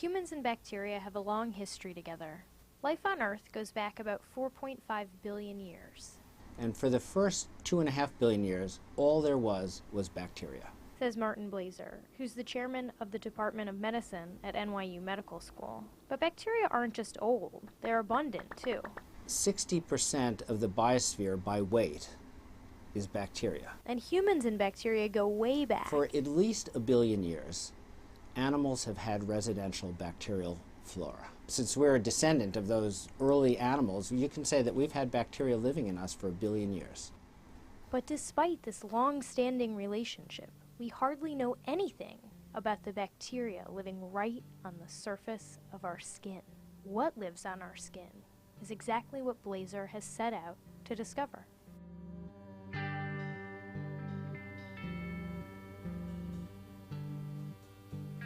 Humans and bacteria have a long history together. Life on Earth goes back about 4.5 billion years. And for the first 2.5 billion years, all there was bacteria. Says Martin Blazer, who's the chairman of the Department of Medicine at NYU Medical School. But bacteria aren't just old, they're abundant too. 60% of the biosphere by weight is bacteria. And humans and bacteria go way back. For at least a billion years, animals have had residential bacterial flora. Since we're a descendant of those early animals, you can say that we've had bacteria living in us for a billion years. But despite this long-standing relationship, we hardly know anything about the bacteria living right on the surface of our skin. What lives on our skin is exactly what Blazer has set out to discover.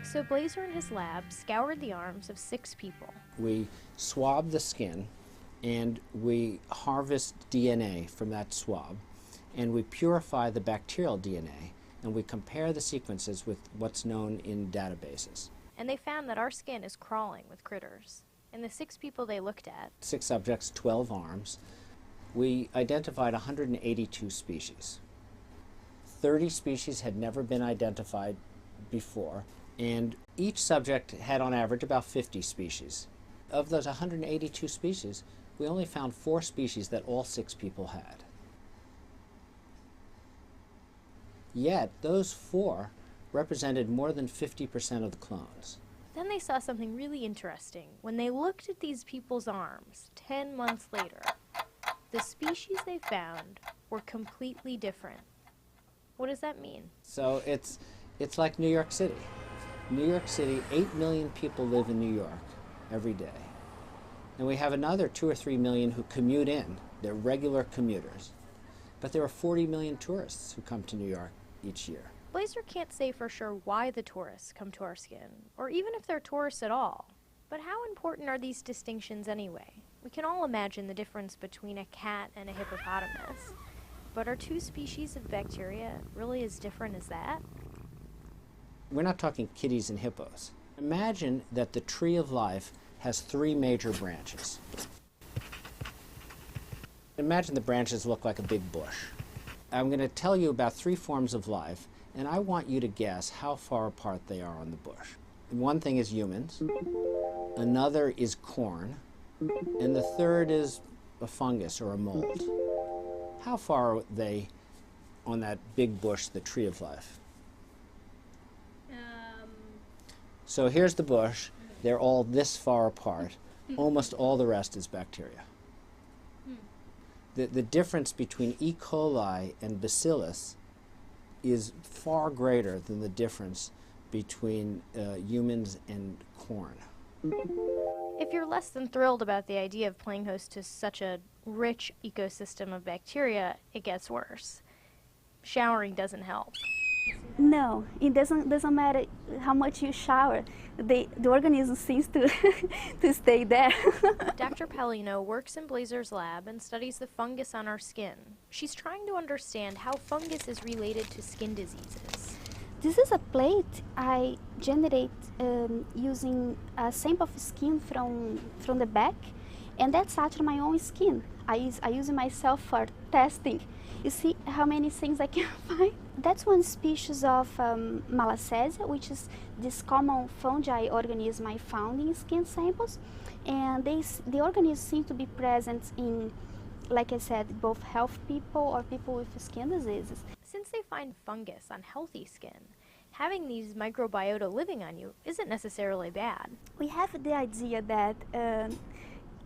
So Blazer and his lab scoured the arms of 6 people. We swab the skin and we harvest DNA from that swab, and we purify the bacterial DNA, and we compare the sequences with what's known in databases. And they found that our skin is crawling with critters. And the 6 people they looked at, 6 subjects, 12 arms, we identified 182 species. 30 species had never been identified before, and each subject had on average about 50 species. Of those 182 species, we only found 4 species that all 6 people had. Yet, those 4 represented more than 50% of the clones. Then they saw something really interesting. When they looked at these people's arms 10 months later, the species they found were completely different. What does that mean? So it's like New York City. New York City, 8 million people live in New York every day. And we have another 2 or 3 million who commute in. They're regular commuters. But there are 40 million tourists who come to New York each year. Blazer can't say for sure why the tourists come to our skin, or even if they're tourists at all. But how important are these distinctions anyway? We can all imagine the difference between a cat and a hippopotamus. But are 2 species of bacteria really as different as that? We're not talking kitties and hippos. Imagine that the tree of life has 3 major branches. Imagine the branches look like a big bush. I'm going to tell you about 3 forms of life, and I want you to guess how far apart they are on the bush. One thing is humans, another is corn, and the third is a fungus or a mold. How far are they on that big bush, the tree of life? So here's the bush. They're all this far apart. Almost all the rest is bacteria. The difference between E. coli and bacillus is far greater than the difference between humans and corn. If you're less than thrilled about the idea of playing host to such a rich ecosystem of bacteria, it gets worse. Showering doesn't help. No, it doesn't matter how much you shower. The organism seems to to stay there. Dr. Palino works in Blazer's lab and studies the fungus on our skin. She's trying to understand how fungus is related to skin diseases. This is a plate I generate using a sample of skin from the back, and that's actually my own skin. I use it myself for testing. You see how many things I can find? That's one species of Malassezia, which is this common fungi organism I found in skin samples. And the organisms seem to be present in, like I said, both healthy people or people with skin diseases. Since they find fungus on healthy skin, having these microbiota living on you isn't necessarily bad. We have the idea that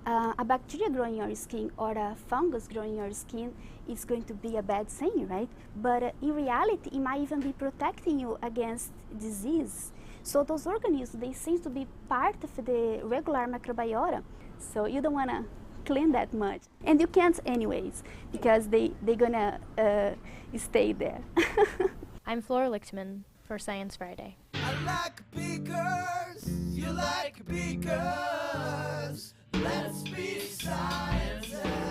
a bacteria growing your skin or a fungus growing your skin is going to be a bad thing, right? But in reality, it might even be protecting you against disease. So those organisms, they seem to be part of the regular microbiota. So you don't want to clean that much. And you can't anyways, because they're gonna stay there. I'm Flora Lichtman for Science Friday. I like beakers, you like beakers. Let's be scientists.